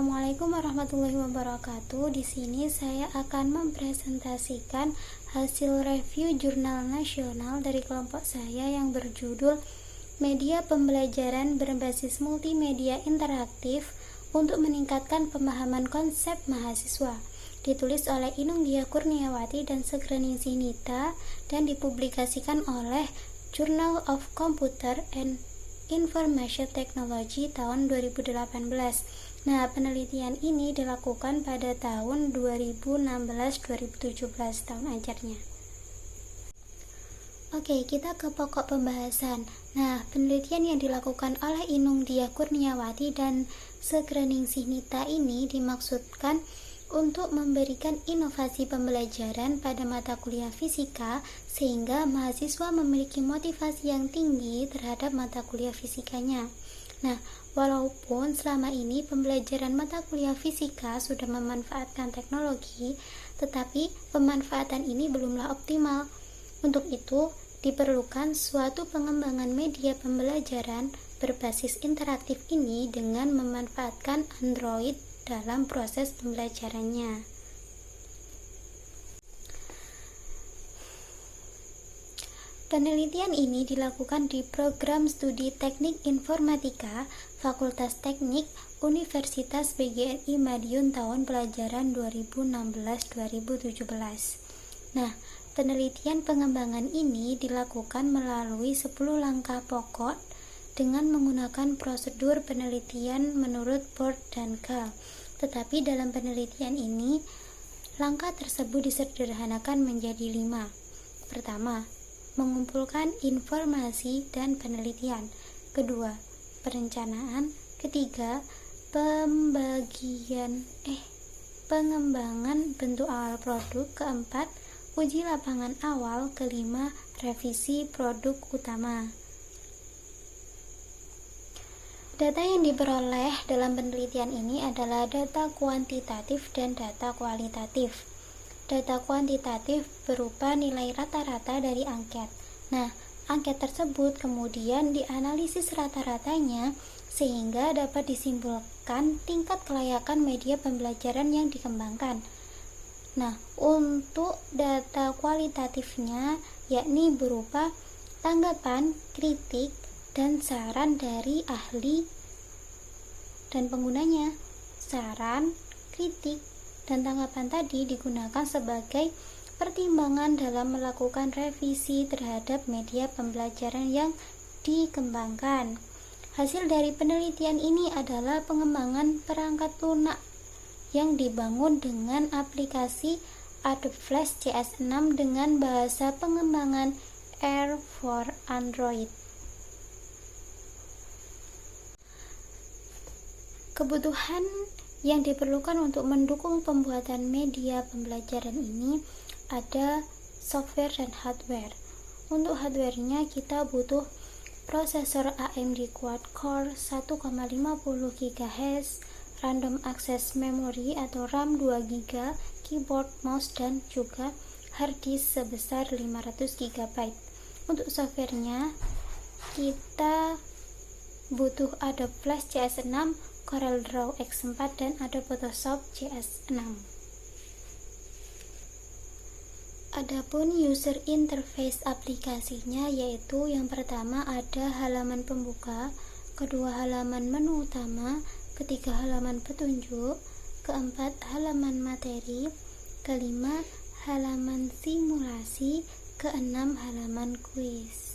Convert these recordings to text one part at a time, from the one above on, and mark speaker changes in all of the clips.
Speaker 1: Assalamualaikum warahmatullahi wabarakatuh. Di sini saya akan mempresentasikan hasil review jurnal nasional dari kelompok saya yang berjudul Media Pembelajaran Berbasis Multimedia Interaktif untuk Meningkatkan Pemahaman Konsep Mahasiswa. Ditulis oleh Inung Dia Kurniawati dan Segreningsih Nita dan dipublikasikan oleh Journal of Computer and Information Technology tahun 2018. Nah, penelitian ini dilakukan pada tahun 2016-2017 tahun ajarnya. Oke, kita ke pokok pembahasan. Nah, penelitian yang dilakukan oleh Inung Dia Kurniawati dan Segreningsih Nita ini dimaksudkan untuk memberikan inovasi pembelajaran pada mata kuliah fisika sehingga mahasiswa memiliki motivasi yang tinggi terhadap mata kuliah fisikanya. Nah, walaupun selama ini pembelajaran mata kuliah fisika sudah memanfaatkan teknologi, tetapi pemanfaatan ini belumlah optimal. Untuk itu, diperlukan suatu pengembangan media pembelajaran berbasis interaktif ini dengan memanfaatkan Android dalam proses pembelajarannya. Penelitian ini dilakukan di Program Studi Teknik Informatika Fakultas Teknik Universitas PGRI Madiun tahun pelajaran 2016-2017. Nah, penelitian pengembangan ini dilakukan melalui 10 langkah pokok dengan menggunakan prosedur penelitian menurut Bord dan Gall. Tetapi dalam penelitian ini, langkah tersebut disederhanakan menjadi 5. Pertama, mengumpulkan informasi dan penelitian. Kedua, perencanaan. Ketiga, pengembangan bentuk awal produk. Keempat, uji lapangan awal. Kelima, revisi produk utama. Data yang diperoleh dalam penelitian ini adalah data kuantitatif dan data kualitatif. Data kuantitatif berupa nilai rata-rata dari angket. Nah, angket tersebut kemudian dianalisis rata-ratanya sehingga dapat disimpulkan tingkat kelayakan media pembelajaran yang dikembangkan. Nah, untuk data kualitatifnya yakni berupa tanggapan, kritik, dan saran dari ahli dan penggunanya. Saran, kritik, dan tanggapan tadi digunakan sebagai pertimbangan dalam melakukan revisi terhadap media pembelajaran yang dikembangkan. Hasil dari penelitian ini adalah pengembangan perangkat lunak yang dibangun dengan aplikasi Adobe Flash CS6 dengan bahasa pengembangan R for Android. Kebutuhan yang diperlukan untuk mendukung pembuatan media pembelajaran ini ada software dan hardware. Untuk hardware-nya kita butuh prosesor AMD quad-core 1,50 GHz, random access memory atau RAM 2 GB, keyboard, mouse, dan juga hard disk sebesar 500 GB. Untuk software-nya kita butuh Adobe Flash CS6, CorelDRAW X4, dan Adobe Photoshop CS6. Adapun user interface aplikasinya yaitu yang pertama ada halaman pembuka, kedua halaman menu utama, ketiga halaman petunjuk, keempat halaman materi, kelima halaman simulasi, keenam halaman kuis.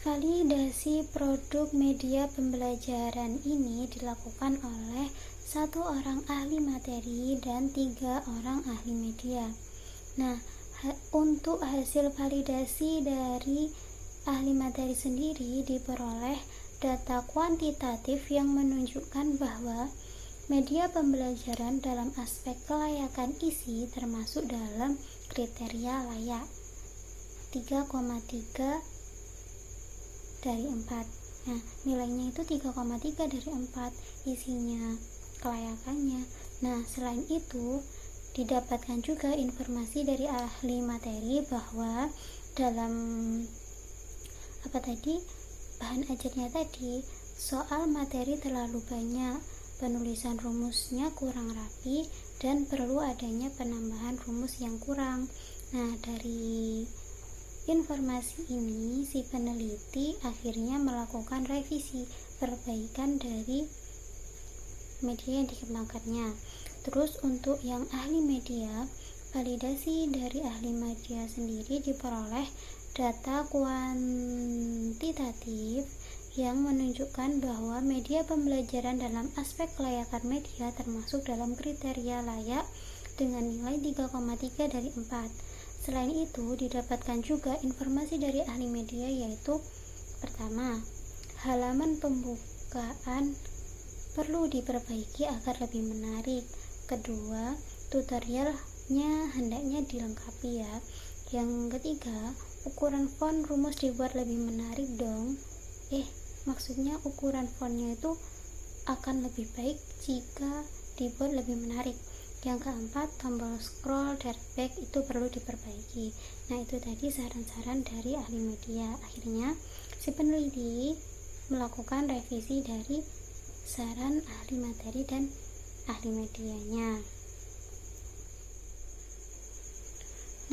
Speaker 1: Validasi produk media pembelajaran ini dilakukan oleh 1 orang ahli materi dan 3 orang ahli media. Nah, untuk hasil validasi dari ahli materi sendiri diperoleh data kuantitatif yang menunjukkan bahwa media pembelajaran dalam aspek kelayakan isi termasuk dalam kriteria layak 3,3 dari 4. Nah, nilainya itu 3,3 dari 4 isinya kelayakannya. Nah, selain itu didapatkan juga informasi dari ahli materi bahwa dalam bahan ajarnya tadi, soal materi terlalu banyak, penulisan rumusnya kurang rapi, dan perlu adanya penambahan rumus yang kurang. Nah, dari informasi ini, si peneliti akhirnya melakukan revisi perbaikan dari media yang dikembangkannya. Terus untuk yang ahli media, validasi dari ahli media sendiri diperoleh data kuantitatif yang menunjukkan bahwa media pembelajaran dalam aspek kelayakan media termasuk dalam kriteria layak dengan nilai 3,3 dari 4. Selain itu, didapatkan juga informasi dari ahli media, yaitu pertama, halaman pembukaan perlu diperbaiki agar lebih menarik. Kedua, tutorialnya hendaknya dilengkapi ya. Yang ketiga, ukuran font rumus dibuat lebih menarik dong. Maksudnya ukuran fontnya itu akan lebih baik jika dibuat lebih menarik. Yang keempat, tombol scroll back itu perlu diperbaiki. Nah, itu tadi saran-saran dari ahli media. Akhirnya si peneliti melakukan revisi dari saran ahli materi dan ahli medianya.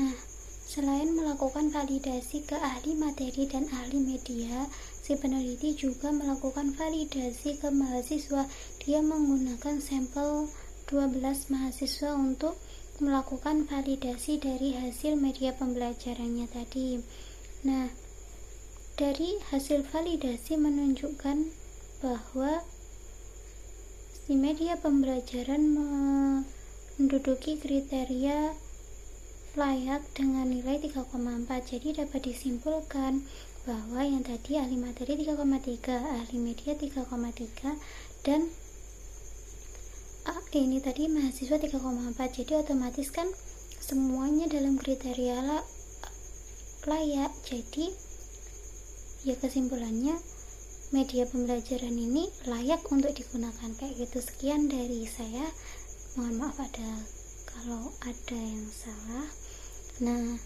Speaker 1: Nah, selain melakukan validasi ke ahli materi dan ahli media, si peneliti juga melakukan validasi ke mahasiswa. Dia menggunakan sampel 12 mahasiswa untuk melakukan validasi dari hasil media pembelajarannya tadi. Nah, dari hasil validasi menunjukkan bahwa si media pembelajaran menduduki kriteria layak dengan nilai 3,4. Jadi dapat disimpulkan bahwa yang tadi ahli materi 3,3, ahli media 3,3, dan ini tadi mahasiswa 3,4. Jadi otomatis kan semuanya dalam kriteria layak. Jadi ya kesimpulannya media pembelajaran ini layak untuk digunakan kayak gitu. Sekian dari saya, mohon maaf kalau ada yang salah. Nah,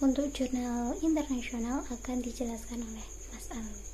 Speaker 1: untuk jurnal internasional akan dijelaskan oleh Mas Alwi.